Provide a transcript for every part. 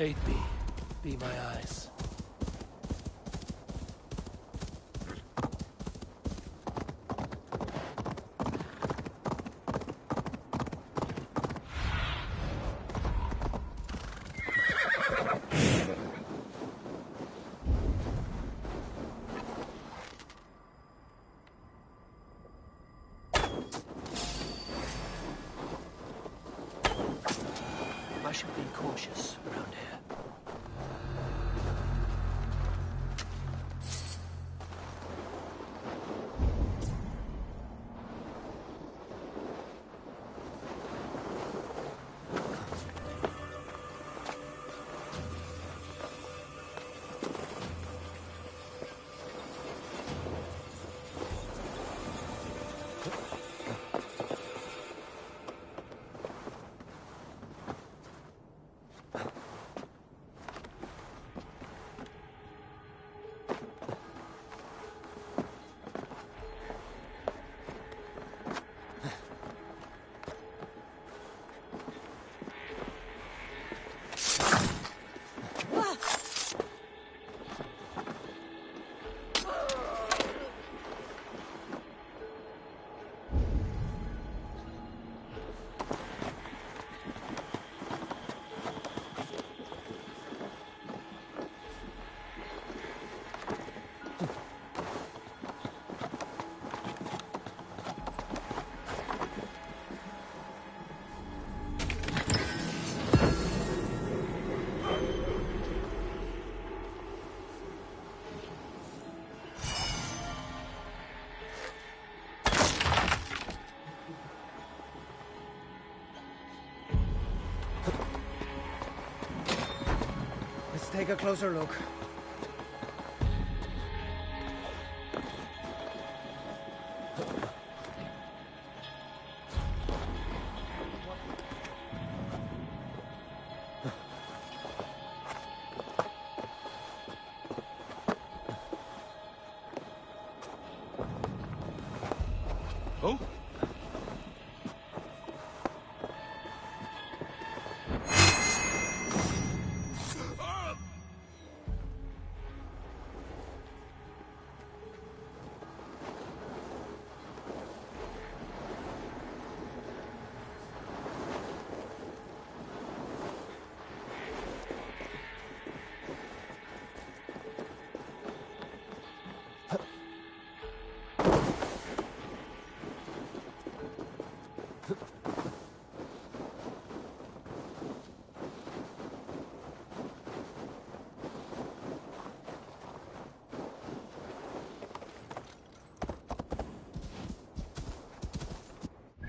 Aid me. Be my eyes. I should be cautious around here. Take a closer look. Oh?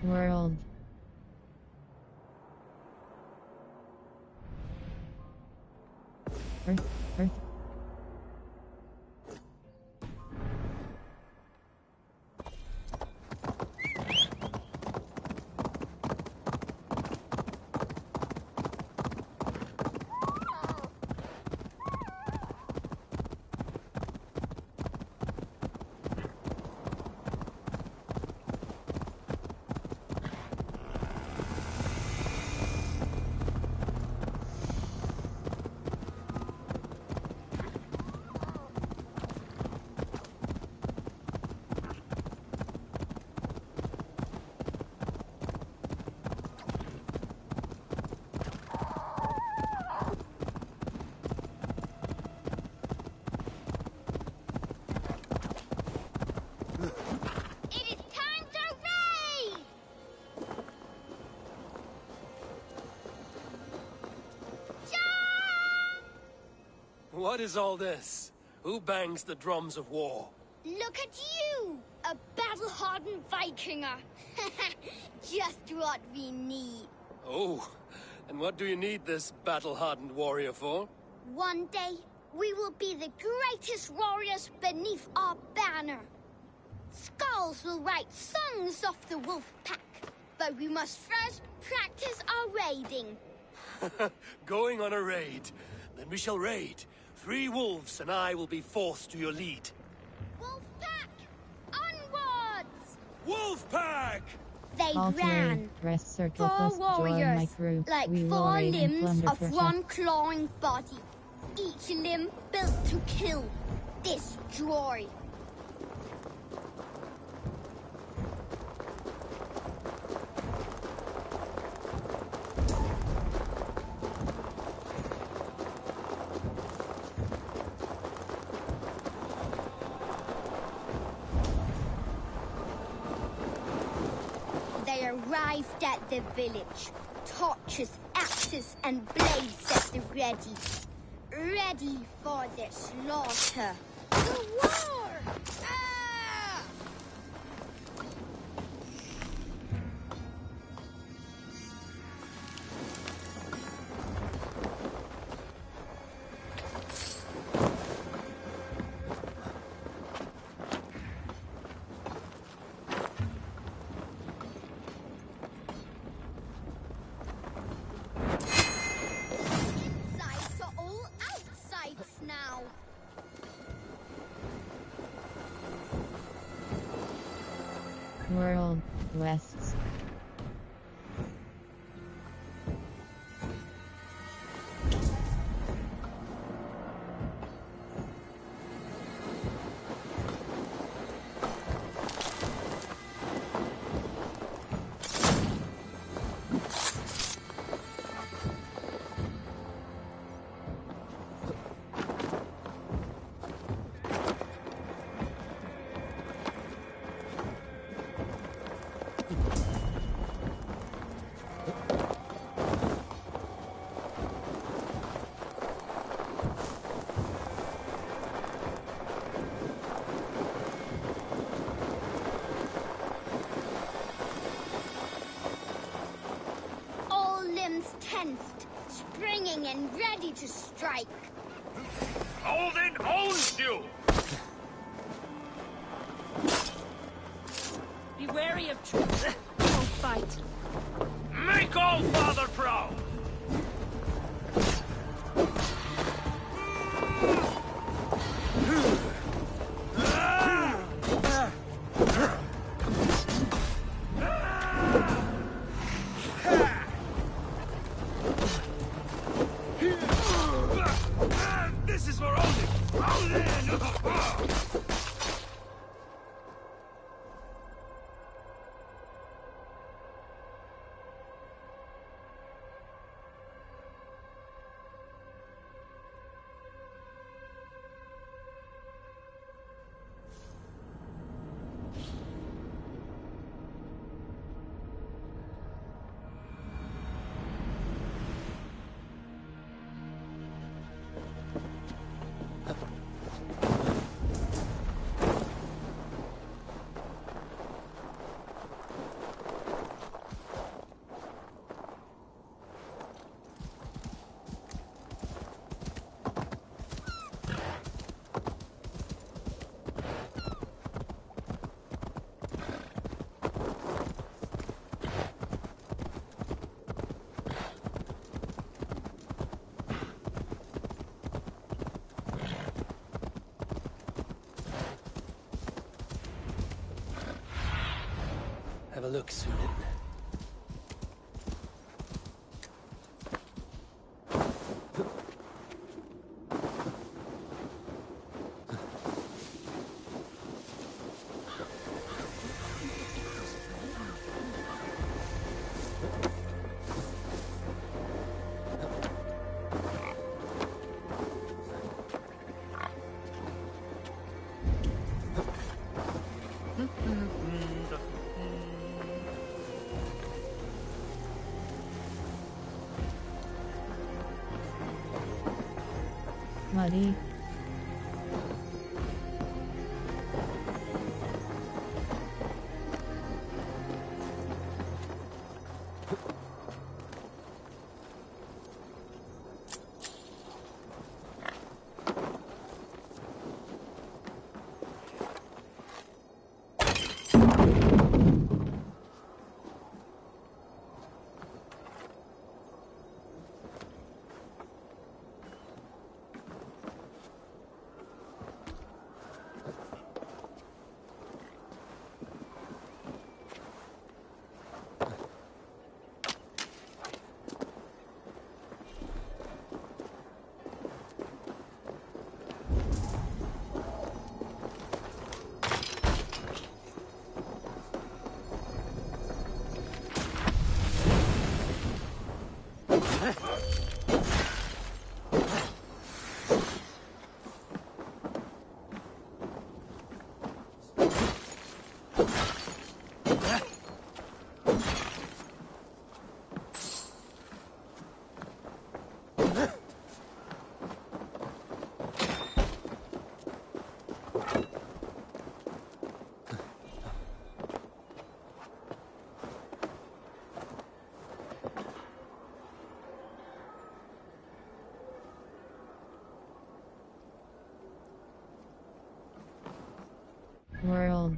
World. Earth. What is all this? Who bangs the drums of war? Look at you! A battle-hardened Vikinger! Just what we need. Oh, and what do you need this battle-hardened warrior for? One day, we will be the greatest warriors beneath our banner. Skulls will write songs of the wolf pack, but we must first practice our raiding. Going on a raid. Then we shall raid. 3 wolves and I will be forced to your lead. Wolf pack! Onwards! Wolf pack! They All three, ran. rest circle 4 plus join my warriors, crew. like We will 4 raid and limbs plunder of Prussia. one clawing body. Each limb built to kill, destroy. They arrived at the village. Torches, axes, and blades at the ready. Ready for the slaughter. The war! Ah! Insides are all outsides now. World, Wests. All limbs tensed, springing and ready to strike. Odin owns you! Be wary of troops. Don't fight. Make all father proud! This is for Odin! Odin! Have a look, Sunan. Muddy. World.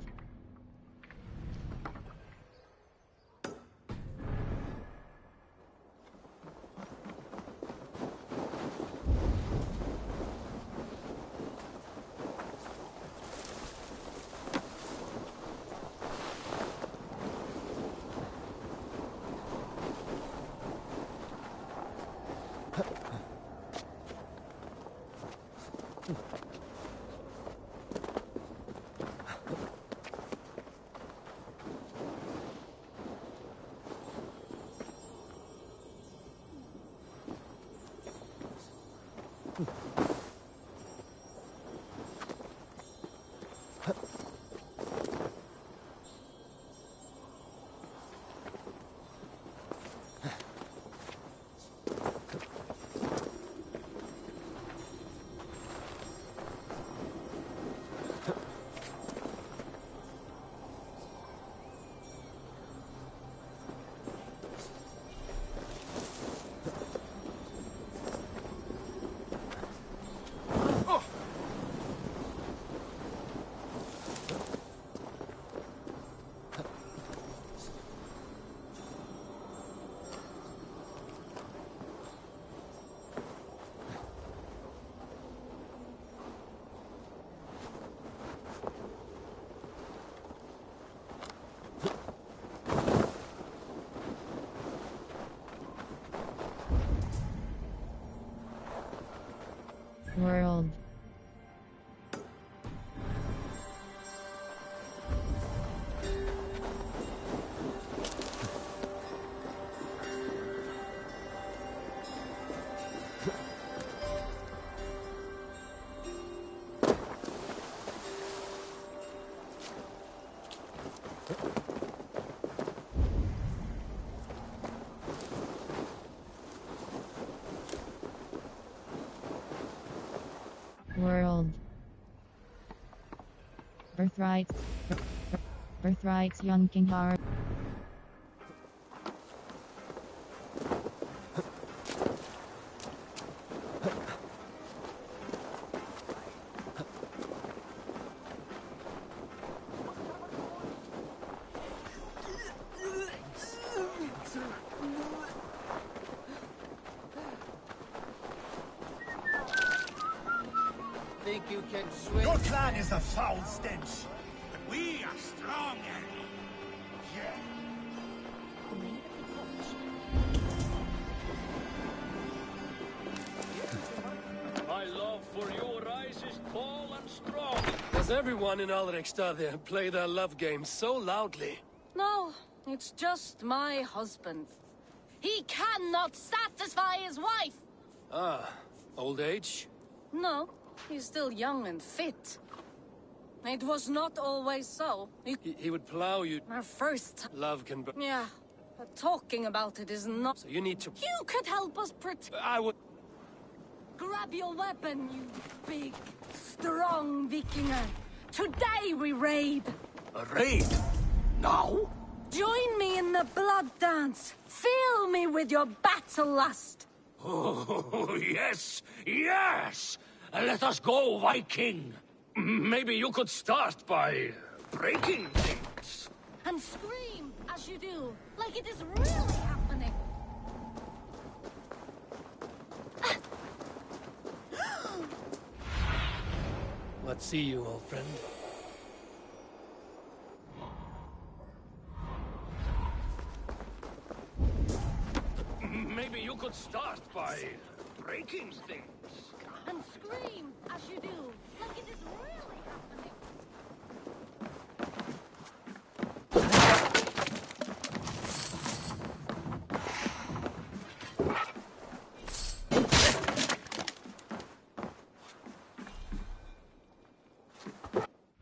World. World. Birthrights. Birthrights, young King Har. Think you can swim? Your clan is a foul stench, but we are strong and... yeah. My love for you rises tall and strong. Does everyone in Alrekstad there play their love game so loudly? No, it's just my husband. He cannot satisfy his wife! Ah, old age? No, he's still young and fit. It was not always so. He would plow you. Our first... Love can... Yeah, but talking about it is not... So you need to... You could help us protect... I would... Grab your weapon, you big, strong Vikinger. Today we raid. A raid? Now? Join me in the blood dance. Fill me with your battle lust. Oh, yes, yes! Let us go, Viking! Maybe you could start by breaking things. And scream as you do, like it is really happening. Let's see you, old friend. Maybe you could start by breaking things. And scream as you do, like it is really happening.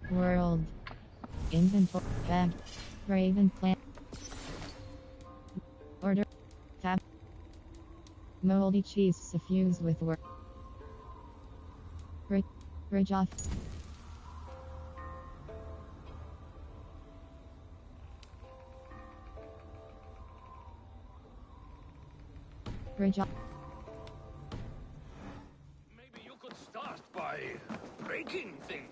World. Inventory. Tab. Raven plant. Order. Tab. Moldy cheese suffused with work. Bridge off. Bridge off. Maybe you could start by breaking things.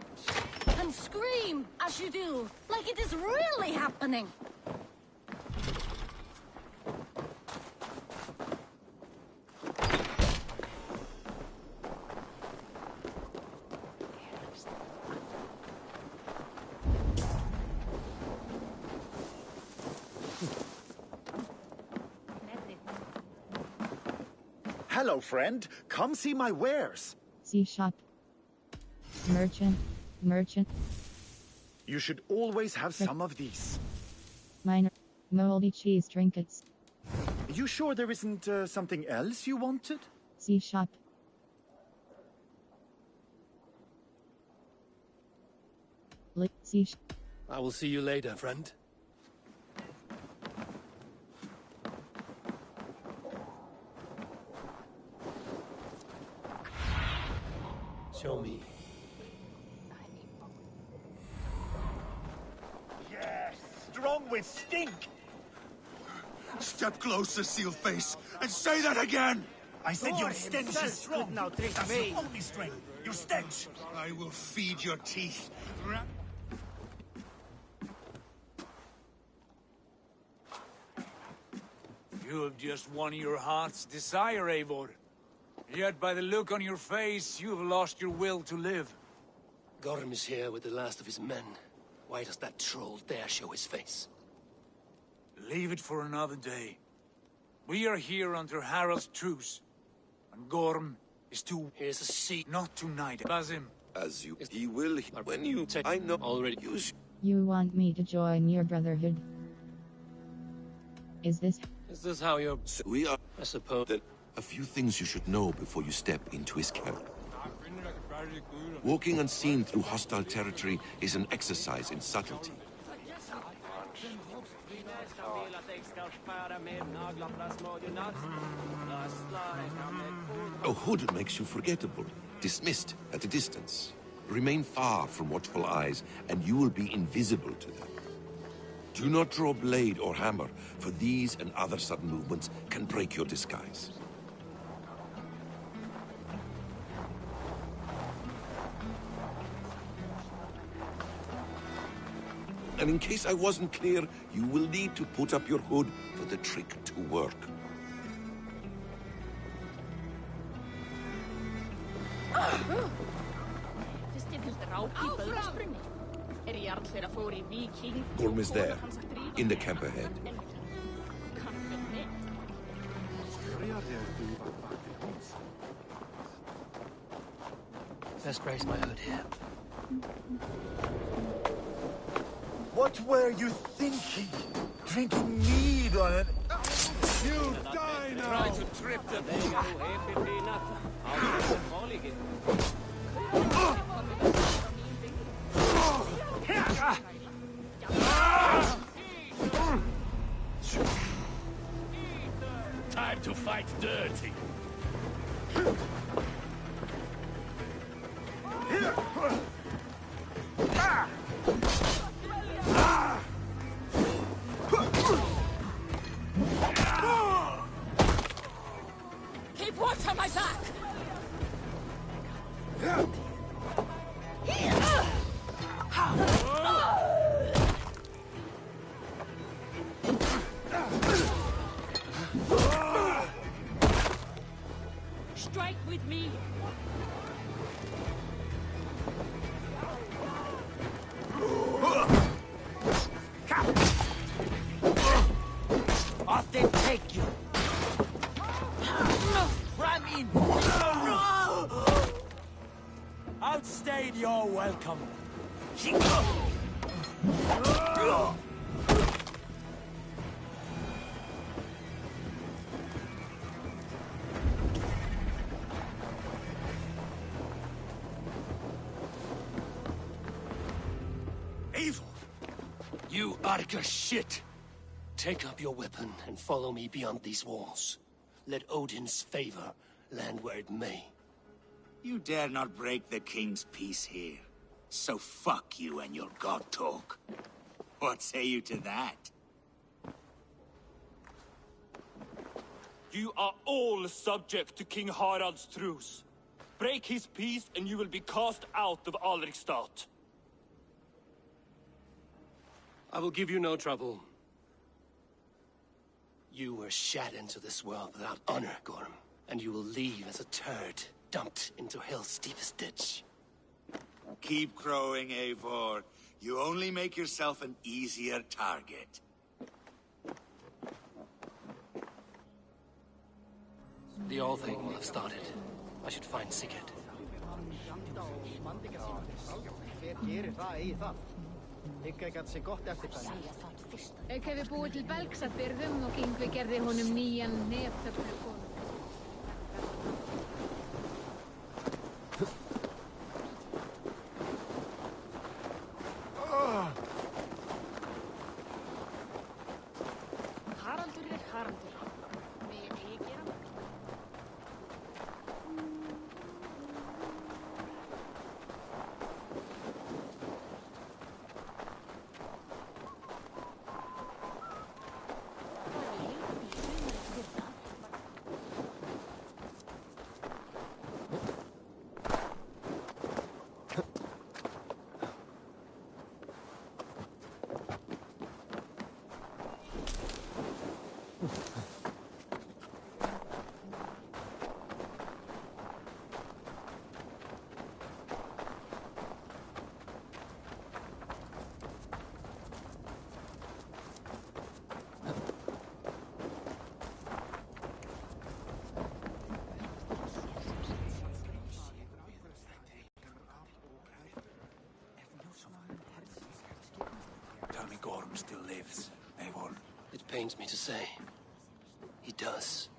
And scream scream as you do, like it is really happening. Hello, friend. Come see my wares. See shop. Merchant. You should always have some of these. Minor. Moldy cheese trinkets. You sure there isn't something else you wanted? See shop. See I will see you later, friend. Show me. Yes, strong with stink. Step closer, Sealface, and say that again! I said your stench is strong. Now trick That's me. your only strength. Your stench. I will feed your teeth. You have just won your heart's desire, Eivor. Yet by the look on your face, you have lost your will to live. Gorm is here with the last of his men. Why does that troll dare show his face? Leave it for another day. We are here under Harald's truce. And Gorm is too... Here's a seat. Not tonight. Basim. As you... He will... When you... I know... Already. You want me to join your brotherhood? Is this how you're... So we are... I suppose that... A few things you should know before you step into his camp. Walking unseen through hostile territory is an exercise in subtlety. A hood makes you forgettable, dismissed at a distance. Remain far from watchful eyes, and you will be invisible to them. Do not draw blade or hammer, for these and other sudden movements can break your disguise. And in case I wasn't clear, you will need to put up your hood for the trick to work. Gorm is there, in the camp ahead. Best brace my hood here. What were you thinking? Drinking mead on it? You die now! Try to trip them. Time to fight dirty. Keep watch on my back! Strike with me! Off they take you. Ram in. Outstayed your welcome. Eivor! You Arga shit! Take up your weapon and follow me beyond these walls. Let Odin's favor land where it may. You dare not break the king's peace here. So fuck you and your god talk. What say you to that? You are all subject to King Harald's truce. Break his peace and you will be cast out of Alrikstad. I will give you no trouble. You were shat into this world without honor, Gorm. And you will leave as a turd, dumped into hell's deepest ditch. Keep crowing, Eivor. You only make yourself an easier target. The old thing will have started. I should find Sigurd. Auk hefur búið til belgs að byrðum og Yngvi gerði honum nýjan nefþöfnarkon. Haraldur Haraldur. Megið ég gera? Tell me Gorm still lives, Eivor. It pains me to say. He does.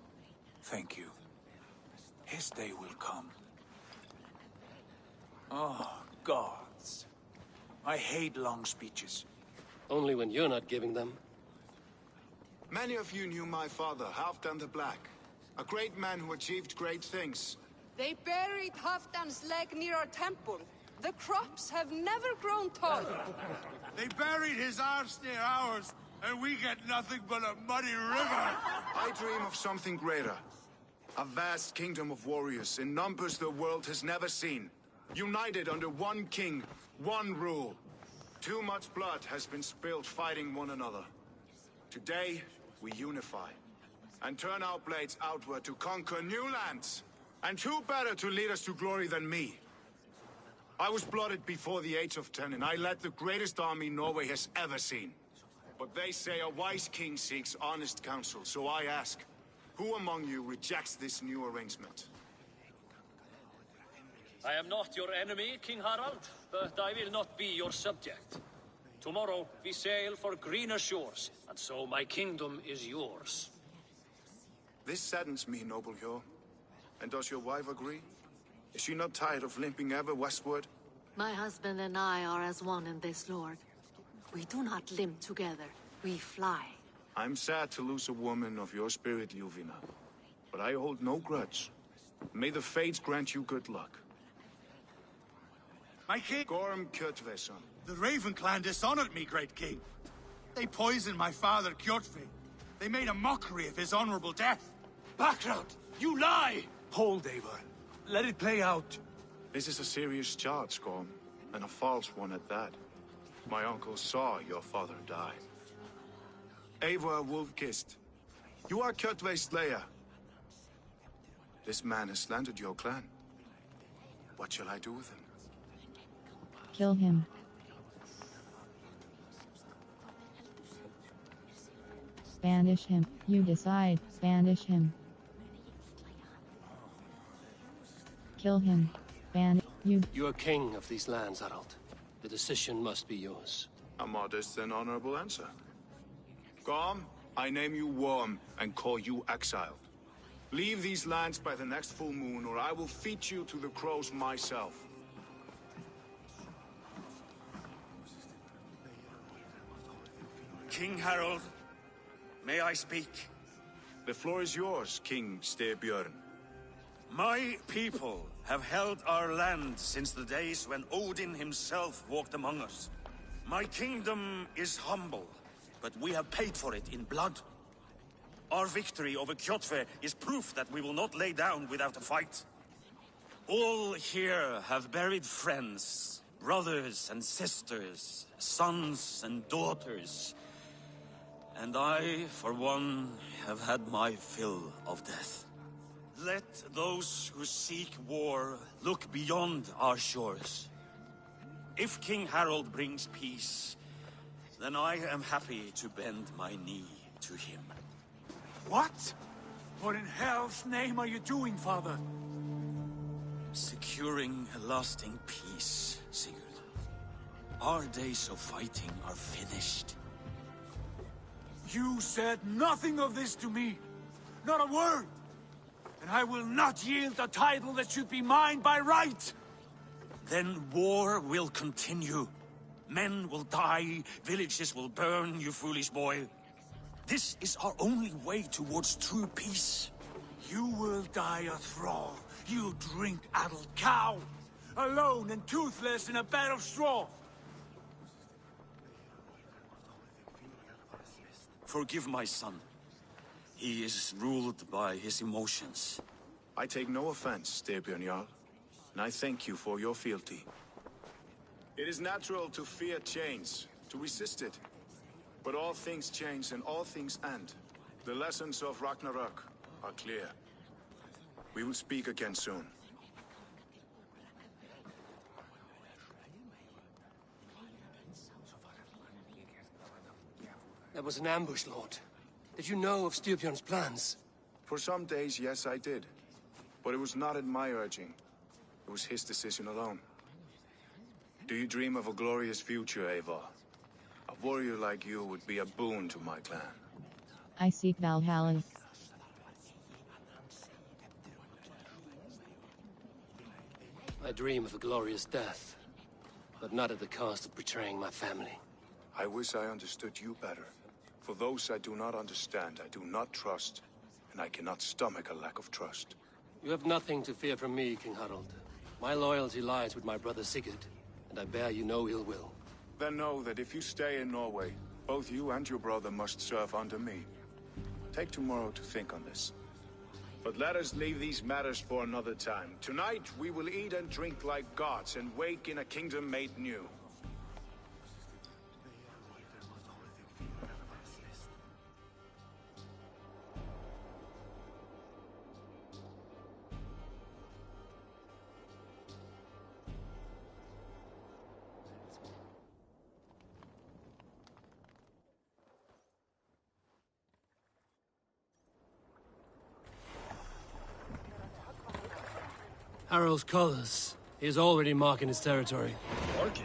Thank you. His day will come. Oh, gods. I hate long speeches. Only when you're not giving them. Many of you knew my father, Halfdan the Black. A great man who achieved great things. They buried Halfdan's leg near our temple. The crops have never grown tall. They buried his arse near ours, and we get nothing but a muddy river. I dream of something greater. A vast kingdom of warriors in numbers the world has never seen. United under one king, one rule. Too much blood has been spilled fighting one another. Today, we unify and turn our blades outward to conquer new lands. And who better to lead us to glory than me? I was blooded before the age of 10, and I led the greatest army Norway has ever seen. But they say a wise king seeks honest counsel, so I ask, who among you rejects this new arrangement? I am not your enemy, King Harald, but I will not be your subject. Tomorrow we sail for greener shores, and so my kingdom is yours. This saddens me, noble Hjor. And does your wife agree? Is she not tired of limping ever westward? My husband and I are as one in this, Lord. We do not limp together. We fly. I'm sad to lose a woman of your spirit, Ljuvina. But I hold no grudge. May the fates grant you good luck. My king... Gorm Kjotveson. The Raven clan dishonored me, great king. They poisoned my father, Kjotve. They made a mockery of his honorable death. Background! You lie! Hold, Eivor. Let it play out. This is a serious charge, Gorm, and a false one at that. My uncle saw your father die. Eivor Wolf-Kissed, you are Kjotve's slayer. This man has slandered your clan. What shall I do with him? Kill him. Banish him. You decide. Banish him. Kill him. Banish you. You are king of these lands, Harald. The decision must be yours. A modest and honorable answer. Gorm, I name you Worm and call you exiled. Leave these lands by the next full moon, or I will feed you to the crows myself. King Harald, may I speak? The floor is yours, King Styrbjörn. My people have held our land since the days when Odin himself walked among us. My kingdom is humble, but we have paid for it in blood. Our victory over Kjotve is proof that we will not lay down without a fight. All here have buried friends, brothers and sisters, sons and daughters. And I, for one, have had my fill of death. Let those who seek war look beyond our shores. If King Harald brings peace, then I am happy to bend my knee to him. What? What in hell's name are you doing, father? Securing a lasting peace, Sigurd. Our days of fighting are finished. You said nothing of this to me. Not a word. And I will not yield a title that should be mine by right. Then war will continue. Men will die, villages will burn, you foolish boy. This is our only way towards true peace. You will die a thrall. You drink-addled cow. Alone and toothless in a bed of straw. Forgive my son. He is ruled by his emotions. I take no offense, Styrbjörn Jarl, and I thank you for your fealty. It is natural to fear change, to resist it. But all things change and all things end. The lessons of Ragnarok are clear. We will speak again soon. That was an ambush, Lord. Did you know of Styrbjörn's plans? For some days, yes, I did. But it was not at my urging. It was his decision alone. Do you dream of a glorious future, Eivor? A warrior like you would be a boon to my clan. I seek Valhalla. I dream of a glorious death, but not at the cost of betraying my family. I wish I understood you better. For those I do not understand, I do not trust, and I cannot stomach a lack of trust. You have nothing to fear from me, King Harald. My loyalty lies with my brother Sigurd, and I bear you no ill will. Then know that if you stay in Norway, both you and your brother must serve under me. Take tomorrow to think on this. But let us leave these matters for another time. Tonight, we will eat and drink like gods and wake in a kingdom made new. Harald's colors. He is already marking his territory. Marking?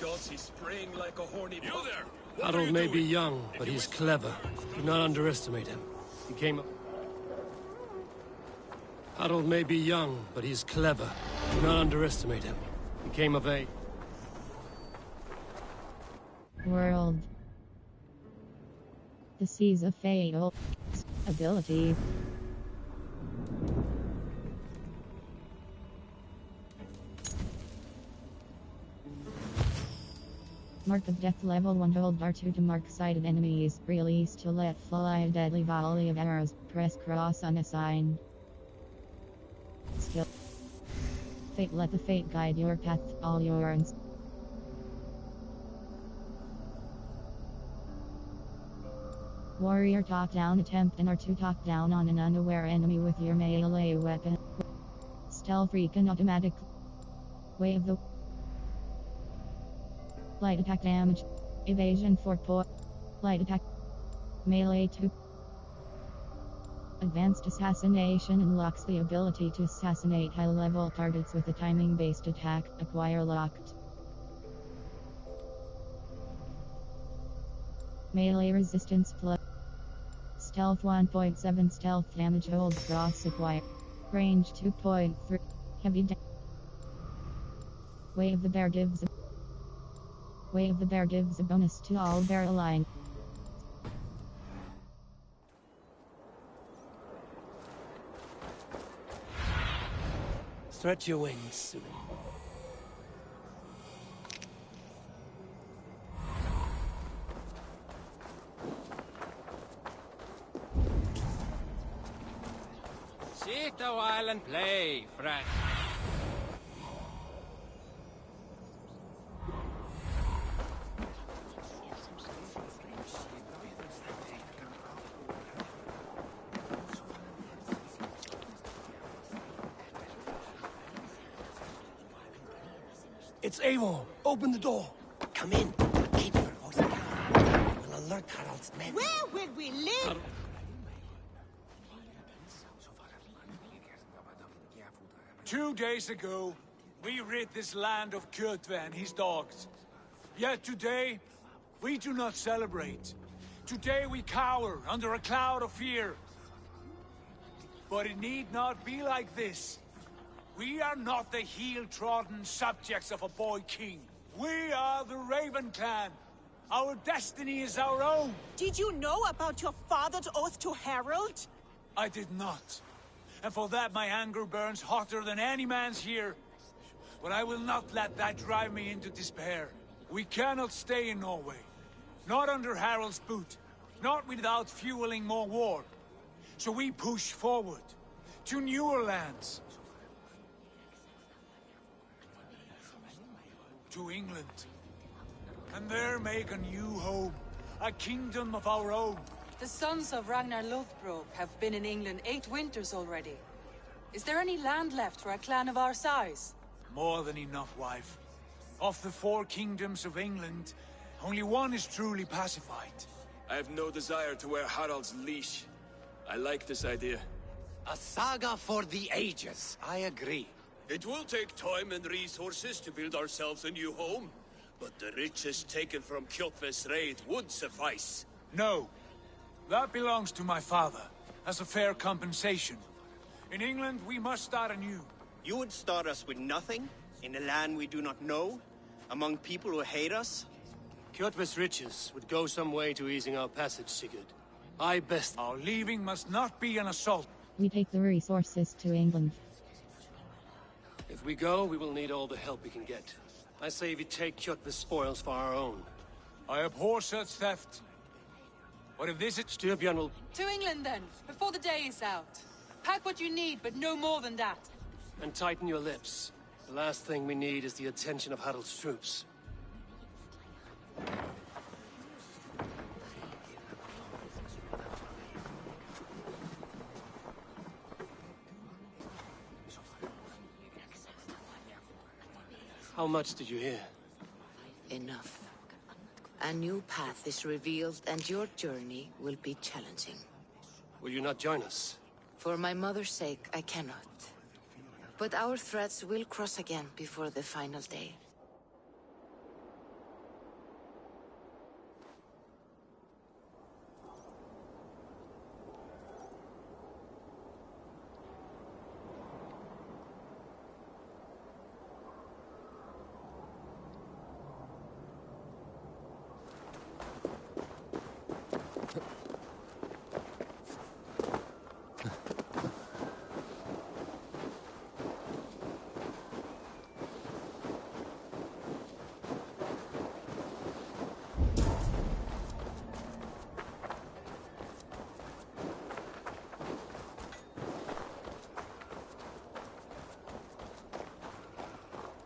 Gods, he's spraying like a horny... You there! Harald may be young, but he's clever. Do not underestimate him. He came up... Harald may be young, but he's clever. Do not underestimate him. He came of age. World. The Seas of Fatal ability. Mark of Death level 1. Hold R2 to mark sighted enemies. Release to let fly a deadly volley of arrows. Press cross unassigned. Skill. Fate. Let the fate guide your path. All yours. Warrior top down. Attempt an R2 top down on an unaware enemy with your melee weapon. Stealth recon automatic. Wave the light attack damage. Evasion 4 light attack. Melee 2. Advanced assassination unlocks the ability to assassinate high-level targets with a timing-based attack. Acquire locked. Melee resistance plus. Stealth 1.7 stealth damage hold cross acquire. Range 2.3. Heavy damage. Wave the bear gives a bonus to all barrel line. Stretch your wings. Sit a while and play, friend. It's Eivor. Open the door. Come in, but keep your voice down. We'll alert Harald's men. Where will we live? 2 days ago, we rid this land of Kjotve and his dogs. Yet today, we do not celebrate. Today we cower under a cloud of fear. But it need not be like this. We are not the heel-trodden subjects of a boy king. We are the Raven Clan. Our destiny is our own. Did you know about your father's oath to Harald? I did not. And for that my anger burns hotter than any man's here. But I will not let that drive me into despair. We cannot stay in Norway. Not under Harald's boot. Not without fueling more war. So we push forward. To newer lands. To England. And there make a new home. A kingdom of our own. The sons of Ragnar Lothbrok have been in England 8 winters already. Is there any land left for a clan of our size? More than enough, wife. Of the 4 kingdoms of England, only one is truly pacified. I have no desire to wear Harald's leash. I like this idea. A saga for the ages, I agree. It will take time and resources to build ourselves a new home, but the riches taken from Kjotve's raid would suffice. No. That belongs to my father, as a fair compensation. In England, we must start anew. You would start us with nothing? In a land we do not know? Among people who hate us? Kjotve's riches would go some way to easing our passage, Sigurd. Our leaving must not be an assault. We take the resources to England. If we go, we will need all the help we can get. I say we take Kjotve's spoils for our own. I abhor such theft. But if this is... Styrbjörn will... To England then, before the day is out. Pack what you need, but no more than that. And tighten your lips. The last thing we need is the attention of Harald's troops. How much did you hear? Enough. A new path is revealed, and your journey will be challenging. Will you not join us? For my mother's sake, I cannot. But our threads will cross again before the final day.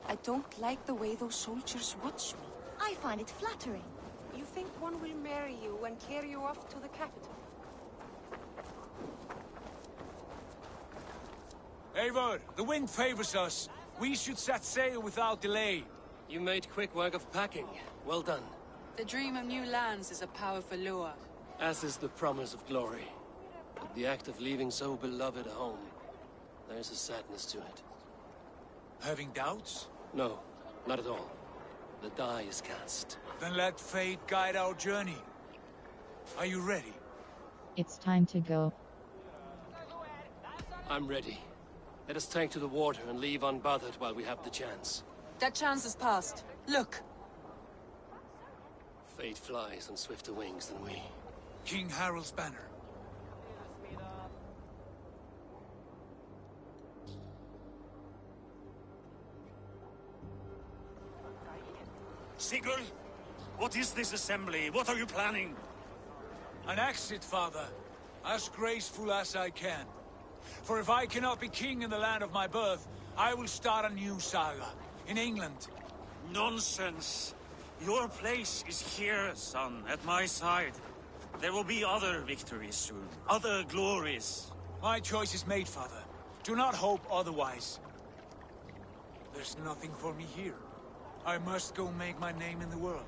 I don't like the way those soldiers watch me. I find it flattering. You think one will marry you and carry you off to the capital? Eivor, the wind favors us. We should set sail without delay. You made quick work of packing. Well done. The dream of new lands is a powerful lure. As is the promise of glory. But the act of leaving so beloved a home, there's a sadness to it. Having doubts? No, not at all. The die is cast. Then let fate guide our journey. Are you ready? It's time to go. I'm ready. Let us take to the water and leave unbothered while we have the chance. That chance is past. Look! Fate flies on swifter wings than we. King Harald's banner. Sigurd, what is this assembly? What are you planning? An exit, father. As graceful as I can. For if I cannot be king in the land of my birth, I will start a new saga. In England. Nonsense. Your place is here, son, at my side. There will be other victories soon. Other glories. My choice is made, father. Do not hope otherwise. There's nothing for me here. I must go make my name in the world.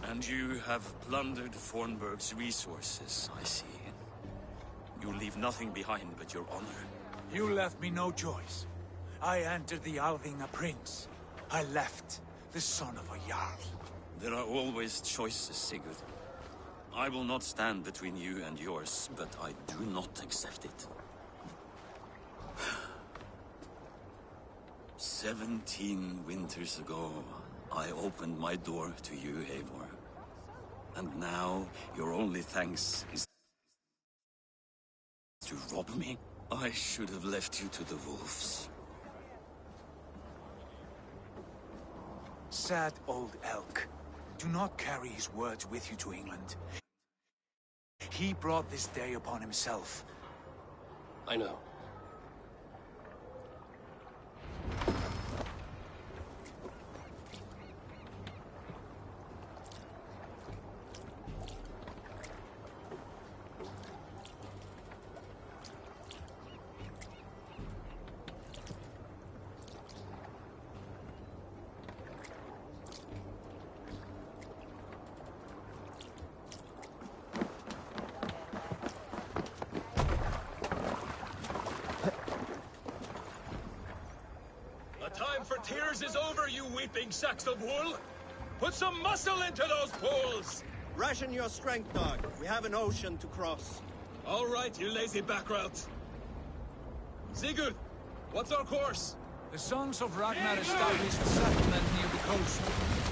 And you have plundered Fornburg's resources, I see. You leave nothing behind but your honor. You left me no choice. I entered the Althing a prince. I left the son of a Jarl. There are always choices, Sigurd. I will not stand between you and yours, but I do not accept it. 17 winters ago, I opened my door to you, Eivor. And now, your only thanks is to rob me? I should have left you to the wolves. Sad old elk. Do not carry his words with you to England. He brought this day upon himself. I know. Tears is over, you weeping sacks of wool! Put some muscle into those pools! Ration your strength, dog. We have an ocean to cross. All right, you lazy backrout. Sigurd, what's our course? The Sons of Ragnar established a settlement near the coast.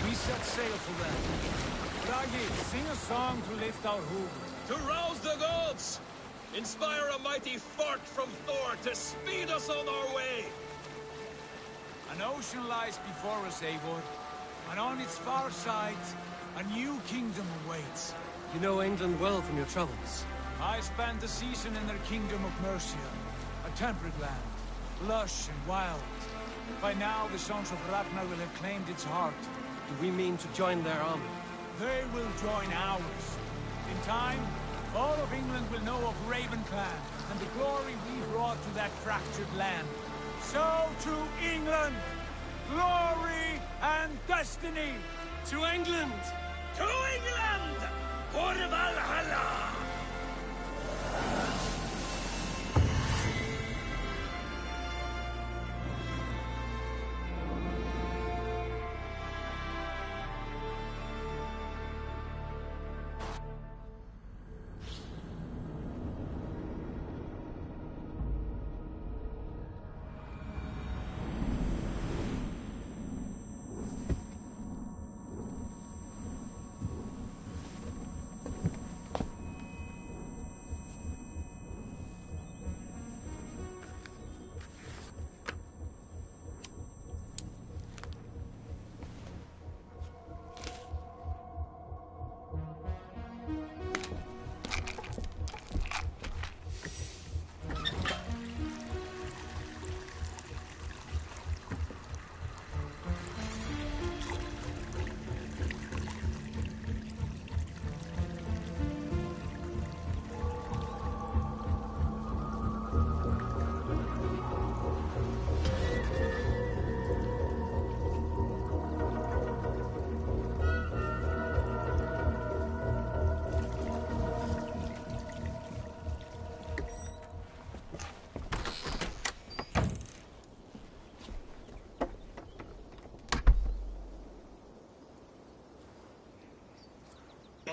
We set sail for them. Ragi, sing a song to lift our hooves. To rouse the gods! Inspire a mighty fart from Thor to speed us on our way! An ocean lies before us, Eivor, and on its far side, a new kingdom awaits. You know England well from your travels. I spent a season in their kingdom of Mercia, a temperate land, lush and wild. By now, the Sons of Ragnar will have claimed its heart. Do we mean to join their army? They will join ours. In time, all of England will know of Ravenclan and the glory we brought to that fractured land. So to England, glory and destiny. To England! To England! For Valhalla!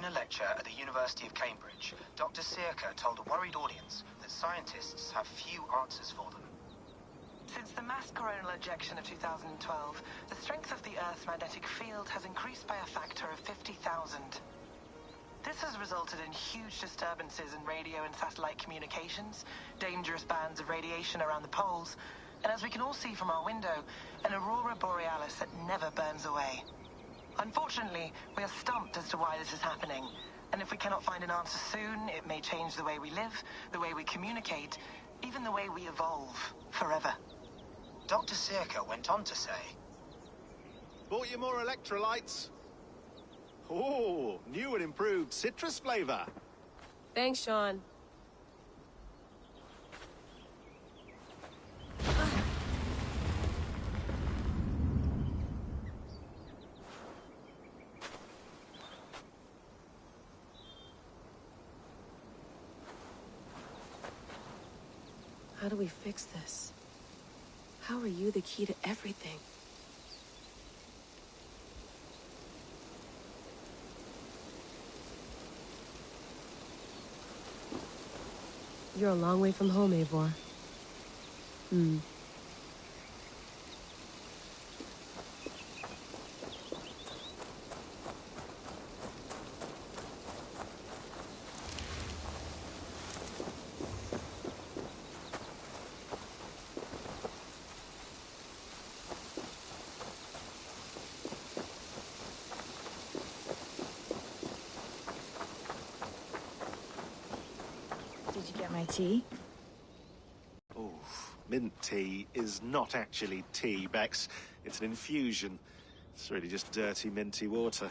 In a lecture at the University of Cambridge, Dr. Sirka told a worried audience that scientists have few answers for them. Since the mass coronal ejection of 2012, the strength of the Earth's magnetic field has increased by a factor of 50,000. This has resulted in huge disturbances in radio and satellite communications, dangerous bands of radiation around the poles, and as we can all see from our window, an aurora borealis that never burns away. Unfortunately, we are stumped as to why this is happening, and if we cannot find an answer soon, it may change the way we live, the way we communicate, even the way we evolve, forever. Dr. Sirka went on to say, Bought you more electrolytes? Oh, new and improved citrus flavor. Thanks, Sean. How do we fix this? How are you the key to everything? You're a long way from home, Eivor. Did you get my tea? Oh, mint tea is not actually tea, Bex. It's an infusion. It's really just dirty, minty water.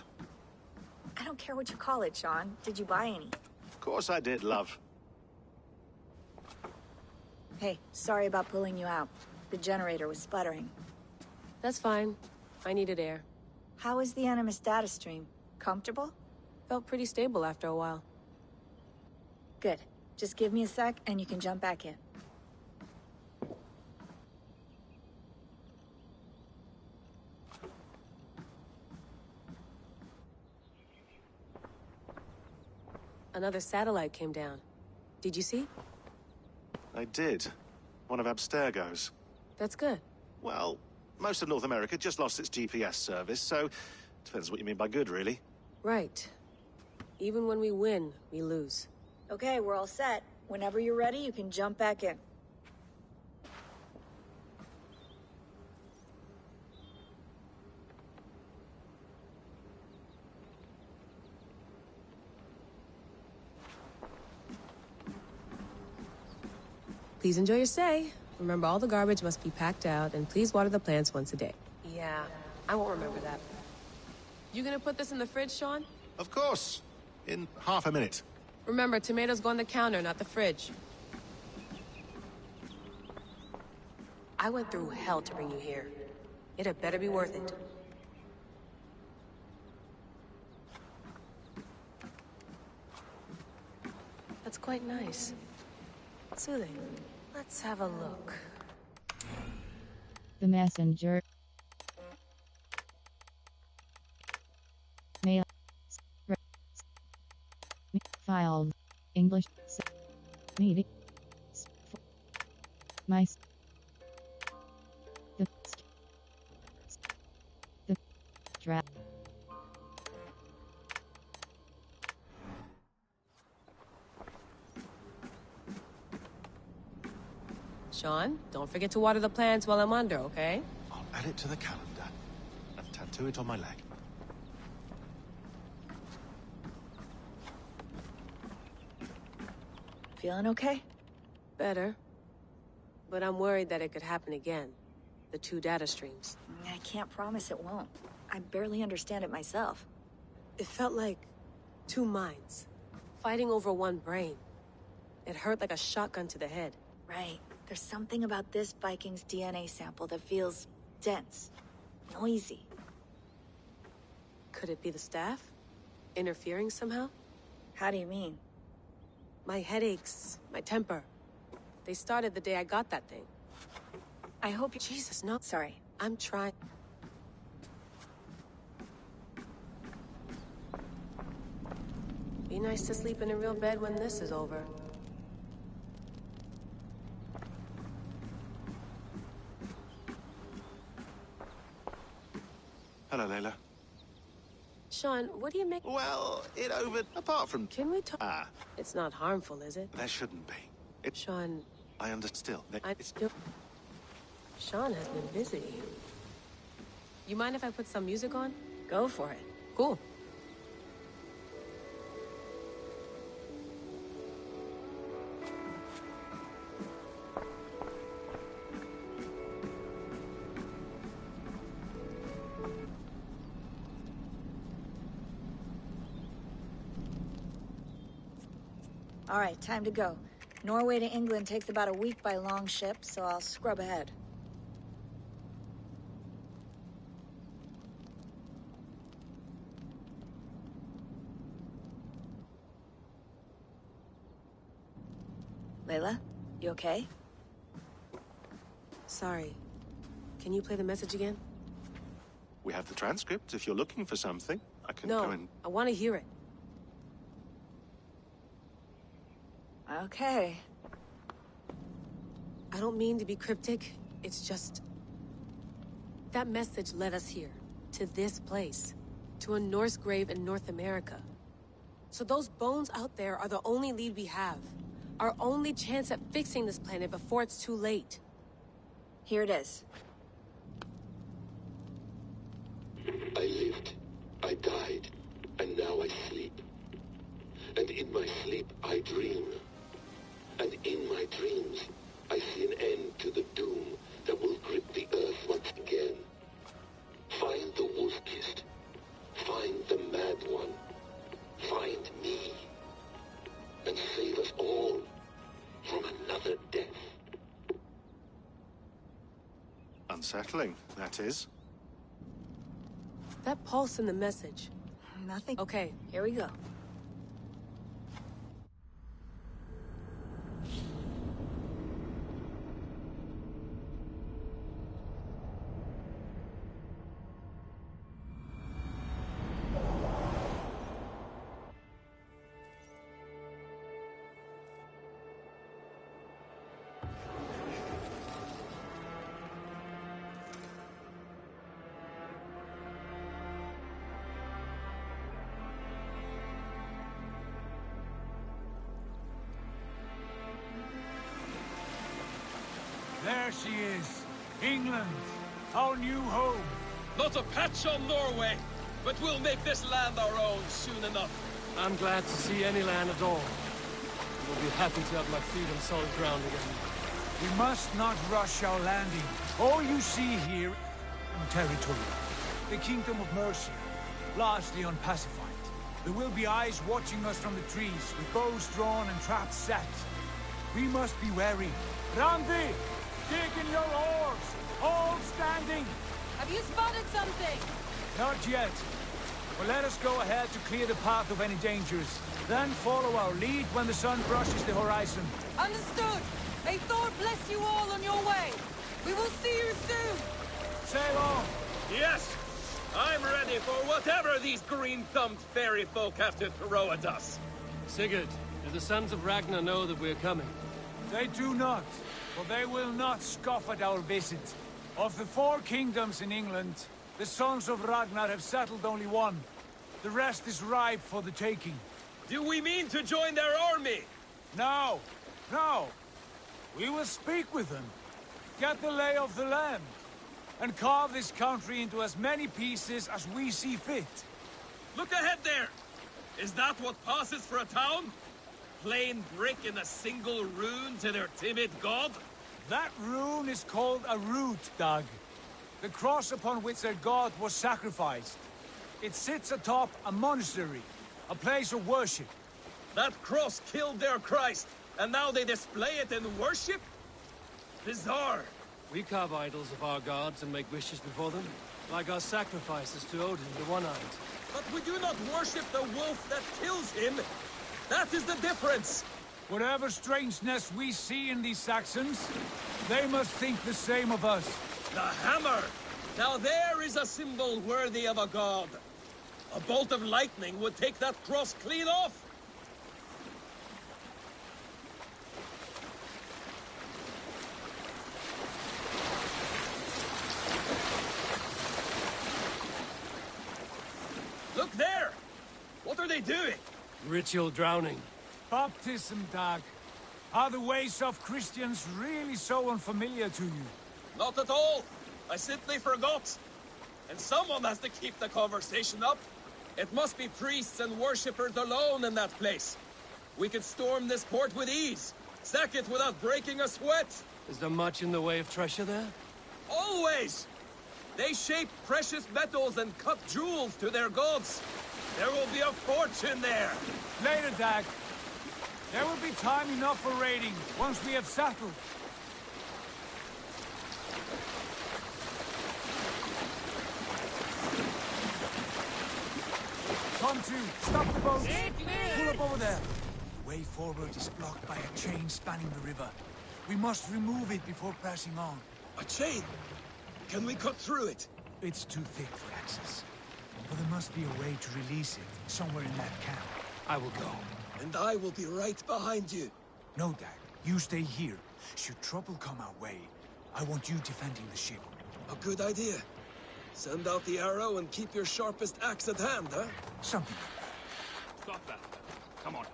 I don't care what you call it, Sean. Did you buy any? Of course I did, love. Hey, sorry about pulling you out. The generator was sputtering. That's fine. I needed air. How is the Animus data stream? Comfortable? Felt pretty stable after a while. Good. Just give me a sec and you can jump back in. Another satellite came down. Did you see? I did. One of Abstergo's. That's good. Well, most of North America just lost its GPS service, so depends what you mean by good, really. Right. Even when we win, we lose. Okay, we're all set. Whenever you're ready, you can jump back in. Please enjoy your stay. Remember, all the garbage must be packed out, and please water the plants once a day. Yeah, I won't remember that. You gonna put this in the fridge, Sean? Of course. In half a minute. Remember, tomatoes go on the counter, not the fridge. I went through hell to bring you here. It had better be worth it. That's quite nice. Soothing. Let's have a look. The messenger. Mail. Filed. English. Meeting. My. The trap. Sean, don't forget to water the plants while I'm under, okay? I'll add it to the calendar and tattoo it on my leg. Feeling okay? Better. But I'm worried that it could happen again. The two data streams. I can't promise it won't. I barely understand it myself. It felt like two minds, fighting over one brain. It hurt like a shotgun to the head. Right. There's something about this Viking's DNA sample that feels dense, noisy. Could it be the staff? Interfering somehow? How do you mean? My headaches, my temper. They started the day I got that thing. I hope you... Jesus, no. Sorry. I'm trying. Be nice to sleep in a real bed when this is over. Hello, Layla. Sean, what do you make? Well, apart from... Can we talk? It's not harmful, is it? There shouldn't be. Sean... I understand. Sean has been busy. You mind if I put some music on? Go for it. Cool. All right, time to go. Norway to England takes about a week by long ship, so I'll scrub ahead. Layla, you okay? Sorry. Can you play the message again? We have the transcript if you're looking for something. I can No, go and... I want to hear it. Okay. I don't mean to be cryptic. It's just... that message led us here. To this place. To a Norse grave in North America. So those bones out there are the only lead we have. Our only chance at fixing this planet before it's too late. Here it is. I lived, I died, and now I sleep. And in my sleep I dream. And in my dreams, I see an end to the doom that will grip the Earth once again. Find the Wolf-Kissed. Find the Mad One. Find me. And save us all from another death. Unsettling, that is. That pulse in the message. Nothing. Okay. Here we go. There she is. England. Our new home. Not a patch on Norway, but we'll make this land our own soon enough. I'm glad to see any land at all. We'll be happy to have my feet on solid ground again. We must not rush our landing. All you see here is territory. The Kingdom of Mercia, largely unpacified. There will be eyes watching us from the trees, with bows drawn and traps set. We must be wary. Randi! Dig in your oars! All standing! Have you spotted something? Not yet. But let us go ahead to clear the path of any dangers. Then follow our lead when the sun brushes the horizon. Understood! May Thor bless you all on your way! We will see you soon! Sail on! Yes! I'm ready for whatever these green-thumbed fairy folk have to throw at us. Sigurd, do the sons of Ragnar know that we're coming? They do not, for they will not scoff at our visit. Of the 4 kingdoms in England, the sons of Ragnar have settled only one. The rest is ripe for the taking. Do we mean to join their army? No, no. We will speak with them, get the lay of the land, and carve this country into as many pieces as we see fit. Look ahead there! Is that what passes for a town? Plain brick in a single rune to their timid god? That rune is called a root, Doug. The cross upon which their god was sacrificed. It sits atop a monastery, a place of worship. That cross killed their Christ, and now they display it in worship? Bizarre. We carve idols of our gods and make wishes before them, like our sacrifices to Odin, the One-Eyed. But we do not worship the wolf that kills him. That is the difference. Whatever strangeness we see in these Saxons, they must think the same of us. The hammer! Now there is a symbol worthy of a god. A bolt of lightning would take that cross clean off. Look there! What are they doing? Ritual drowning. Baptism, Dag. Are the ways of Christians really so unfamiliar to you? Not at all. I simply forgot. And someone has to keep the conversation up. It must be priests and worshippers alone in that place. We could storm this port with ease. Sack it without breaking a sweat. Is there much in the way of treasure there? Always! They shape precious metals and cut jewels to their gods. There will be a fortune there. Later, Dag. There will be time enough for raiding once we have settled. Come to, stop the boat. Pull up over there. The way forward is blocked by a chain spanning the river. We must remove it before passing on. A chain? Can we cut through it? It's too thick for access. But there must be a way to release it somewhere in that camp. I will go. And I will be right behind you. No, Dag. You stay here. Should trouble come our way, I want you defending the ship. A good idea. Send out the arrow and keep your sharpest axe at hand, huh? Something. Stop that. Come on.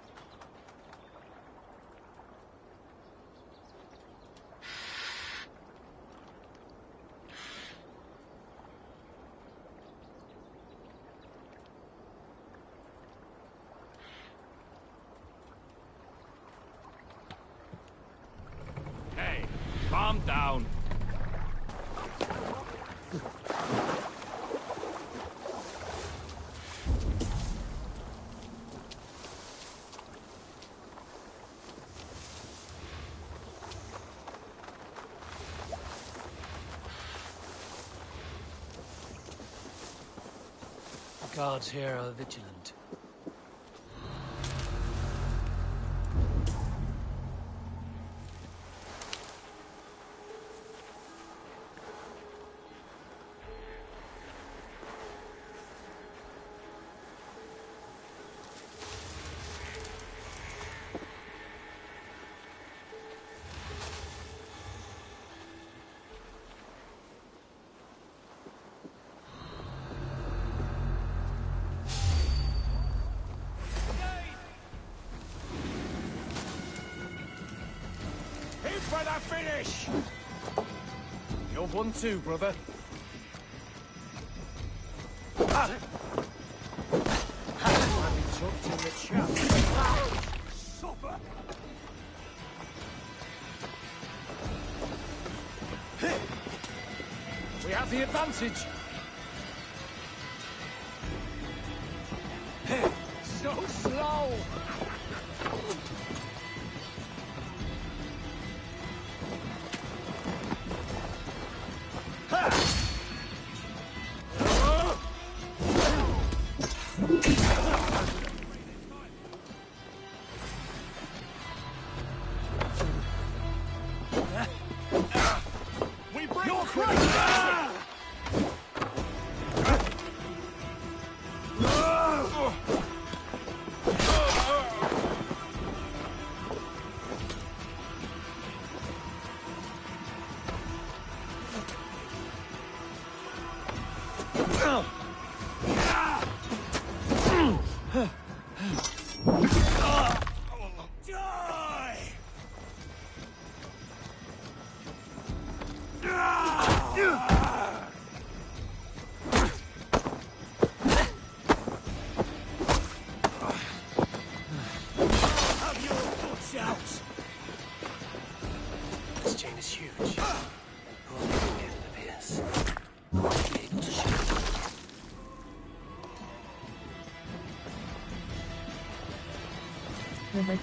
Hey, calm down. The guards here are vigilant. For the finish! You're 1-2, brother. I've been tucked in the chest. Supper! We have the advantage. So slow! This chain is huge. And probably the end of his. I might be able to shoot it. River.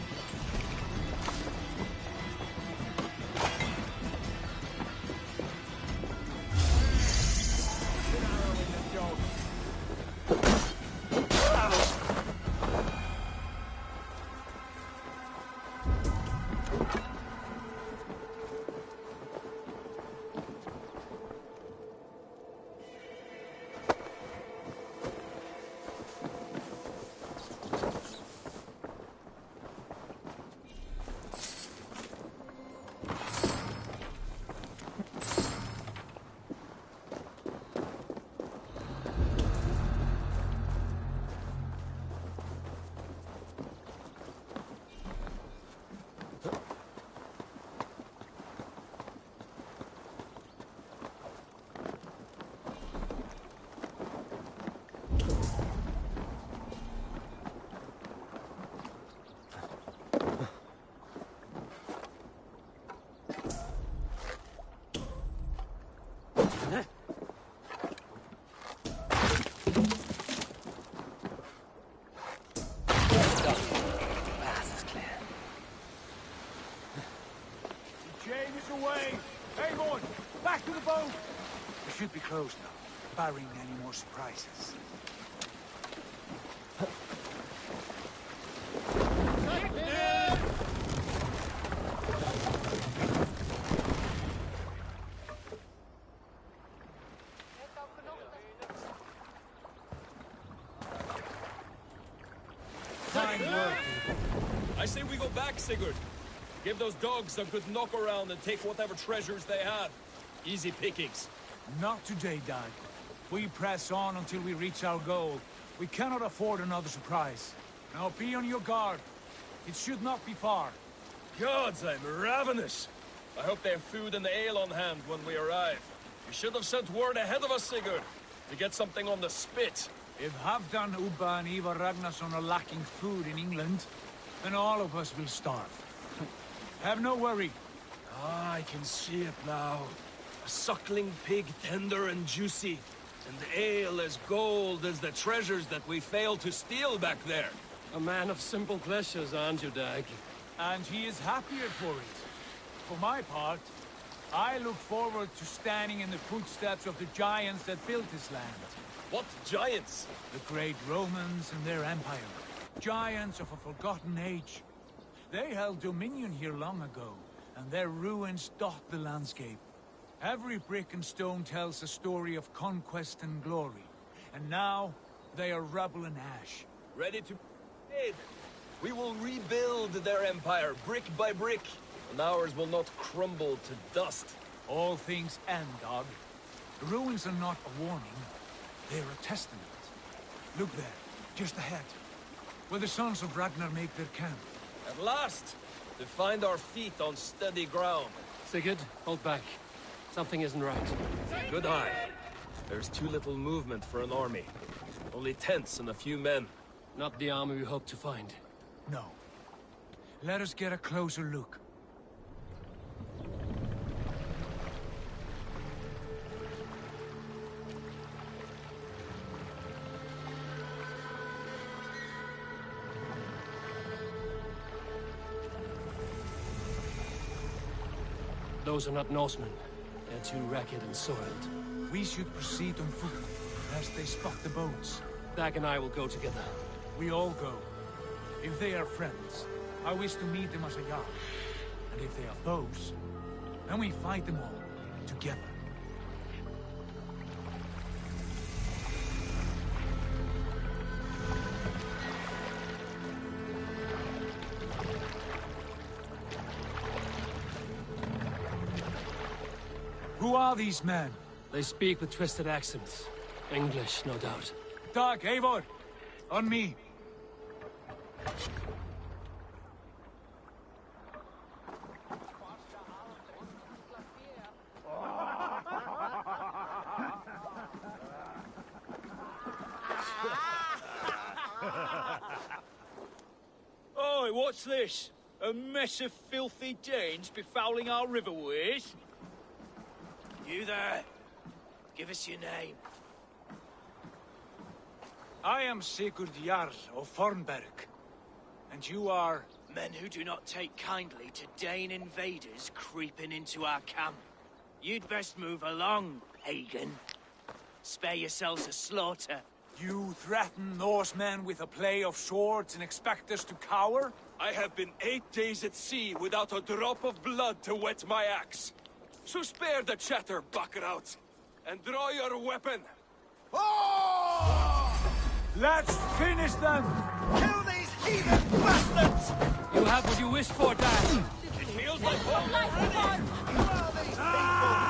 Back to the boat! We should be close now, barring any more surprises. I say we go back, Sigurd. Give those dogs a good knock around and take whatever treasures they have. Easy pickings. Not today, Dag. We press on until we reach our goal. We cannot afford another surprise. Now be on your guard. It should not be far. Gods, I'm ravenous. I hope they have food and ale on hand when we arrive. You should have sent word ahead of us, Sigurd, to get something on the spit. If Halfdan, Ubba and Ivar Ragnarsson are lacking food in England, then all of us will starve. Have no worry. Ah, I can see it now. A suckling pig, tender and juicy. And ale as gold as the treasures that we failed to steal back there. A man of simple pleasures, aren't you, Dag? And he is happier for it. For my part, I look forward to standing in the footsteps of the giants that built this land. What giants? The great Romans and their empire. Giants of a forgotten age. They held dominion here long ago, and their ruins dot the landscape. Every brick and stone tells a story of conquest and glory. And now, they are rubble and ash. Ready to aid. We will rebuild their empire, brick by brick, and ours will not crumble to dust. All things end, Dog. The ruins are not a warning. They're a testament. Look there, just ahead, where the sons of Ragnar make their camp. At last! To find our feet on steady ground. Sigurd, hold back. Something isn't right. Good eye. There's too little movement for an army. Only tents and a few men. Not the army we hoped to find. No. Let us get a closer look. Those are not Norsemen. They're too ragged and soiled. We should proceed on foot, lest they spot the boats. Dag and I will go together. We all go. If they are friends, I wish to meet them as a yard. And if they are foes, then we fight them all, together. Who are these men? They speak with twisted accents. English, no doubt. Dag, Eivor! On me! Oi, what's this? A mess of filthy Danes befouling our riverways? You there. Give us your name. I am Sigurd Jarl of Fornberg. And you are... Men who do not take kindly to Dane invaders creeping into our camp. You'd best move along, pagan. Spare yourselves a slaughter. You threaten Norsemen with a play of swords and expect us to cower? I have been 8 days at sea without a drop of blood to wet my axe. So spare the chatter, buckerouts, and draw your weapon. Oh! Let's finish them! Kill these heathen bastards! You have what you wished for, Dag. It feels like home already! Who are these people?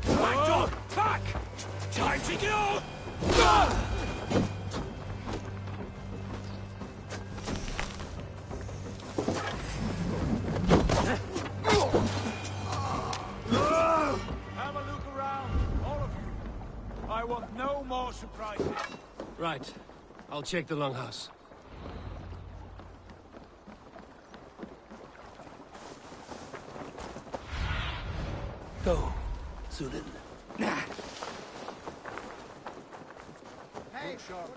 My dog, back! Time to go! Have a look around, all of you. I want no more surprises. Right. I'll check the longhouse. Go, Zulin. Hey, sharp.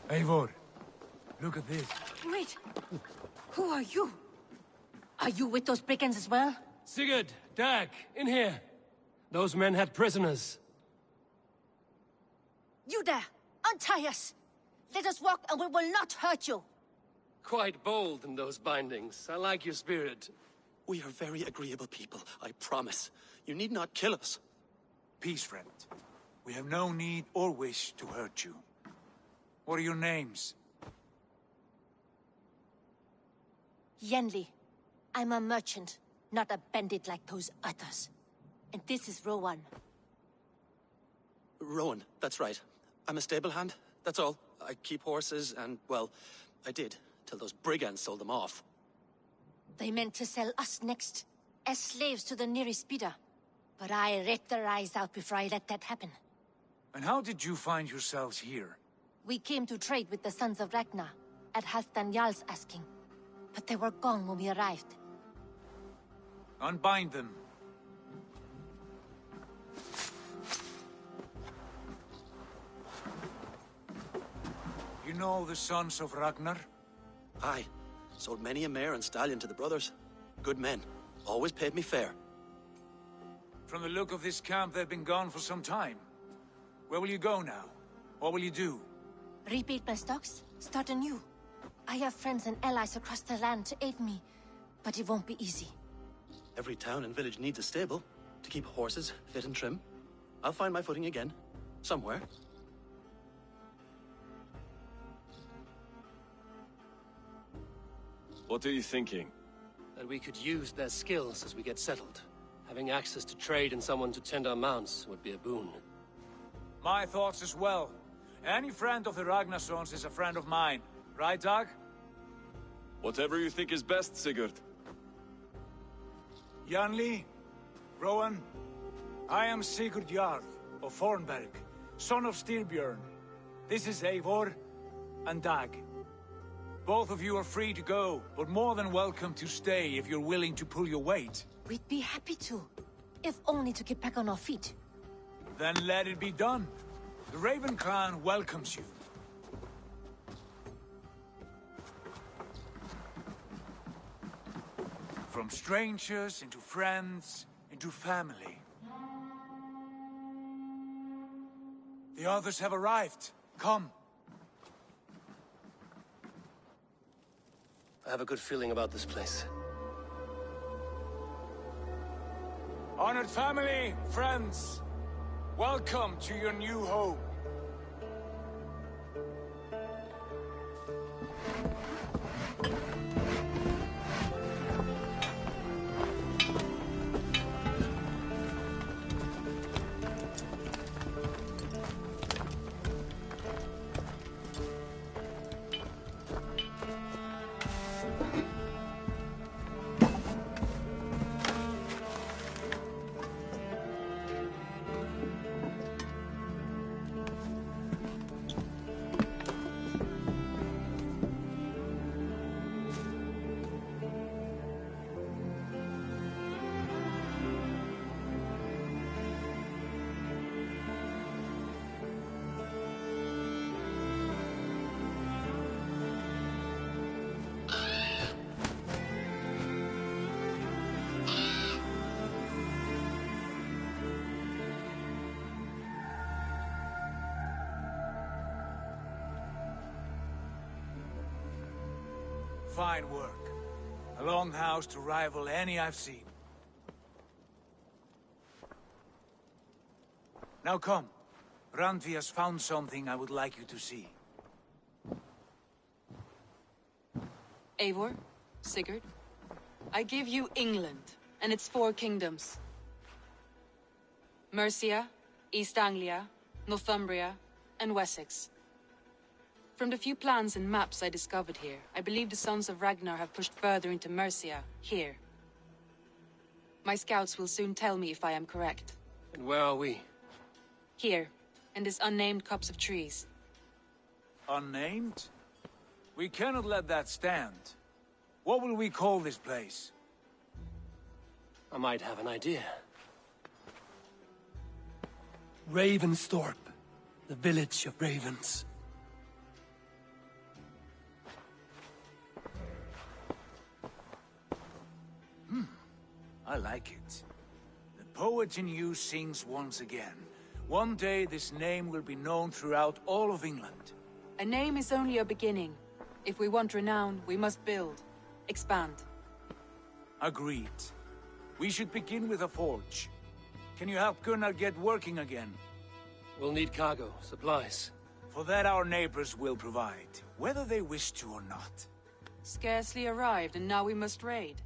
Eivor, look at this. Wait! Who are you? Are you with those brigands as well? Sigurd, Dag, in here. Those men had prisoners. You there! Untie us! Let us walk and we will not hurt you! Quite bold in those bindings. I like your spirit. We are very agreeable people, I promise. You need not kill us. Peace, friend. We have no need or wish to hurt you. What are your names? Yenli. I'm a merchant, not a bandit like those others. And this is Rowan. Rowan, that's right. I'm a stable hand, that's all. I keep horses and, well, I did, till those brigands sold them off. They meant to sell us next, as slaves to the nearest speeder. But I ripped their eyes out before I let that happen. And how did you find yourselves here? We came to trade with the Sons of Ragnar, at Halfdan Jarl's asking. But they were gone when we arrived. Unbind them. You know the Sons of Ragnar? Aye. Sold many a mare and stallion to the brothers. Good men. Always paid me fair. From the look of this camp, they've been gone for some time. Where will you go now? What will you do? Rebuild my stocks, start anew. I have friends and allies across the land to aid me, but it won't be easy. Every town and village needs a stable to keep horses fit and trim. I'll find my footing again. Somewhere. What are you thinking? That we could use their skills as we get settled. Having access to trade and someone to tend our mounts would be a boon. My thoughts as well. Any friend of the Ragnarsons is a friend of mine. Right, Dag? Whatever you think is best, Sigurd. Janli, Rowan, I am Sigurd Jarl of Fornberg, son of Styrbjörn. This is Eivor and Dag. Both of you are free to go, but more than welcome to stay if you're willing to pull your weight. We'd be happy to, if only to get back on our feet. Then let it be done. The Raven Clan welcomes you. From strangers into friends, into family. The others have arrived. Come. I have a good feeling about this place. Honored family, friends, welcome to your new home. fine work. A longhouse to rival any I've seen. Now come. Randvi has found something I would like you to see. Eivor, Sigurd, I give you England and its 4 kingdoms. Mercia, East Anglia, Northumbria, and Wessex. From the few plans and maps I discovered here, I believe the Sons of Ragnar have pushed further into Mercia, here. My scouts will soon tell me if I am correct. And where are we? Here, in this unnamed copse of trees. Unnamed? We cannot let that stand. What will we call this place? I might have an idea. Ravensthorpe, the village of ravens. I like it. The poet in you sings once again. One day this name will be known throughout all of England. A name is only a beginning. If we want renown, we must build. Expand. Agreed. We should begin with a forge. Can you help Gunnar get working again? We'll need cargo, supplies. For that our neighbors will provide, whether they wish to or not. Scarcely arrived, and now we must raid.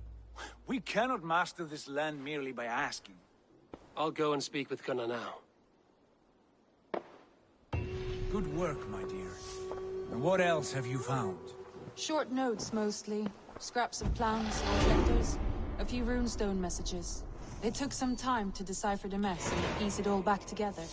We cannot master this land merely by asking. I'll go and speak with Gunnar now. Good work, my dear. And what else have you found? Short notes, mostly. Scraps of plans, letters, a few runestone messages. It took some time to decipher the mess and piece it all back together.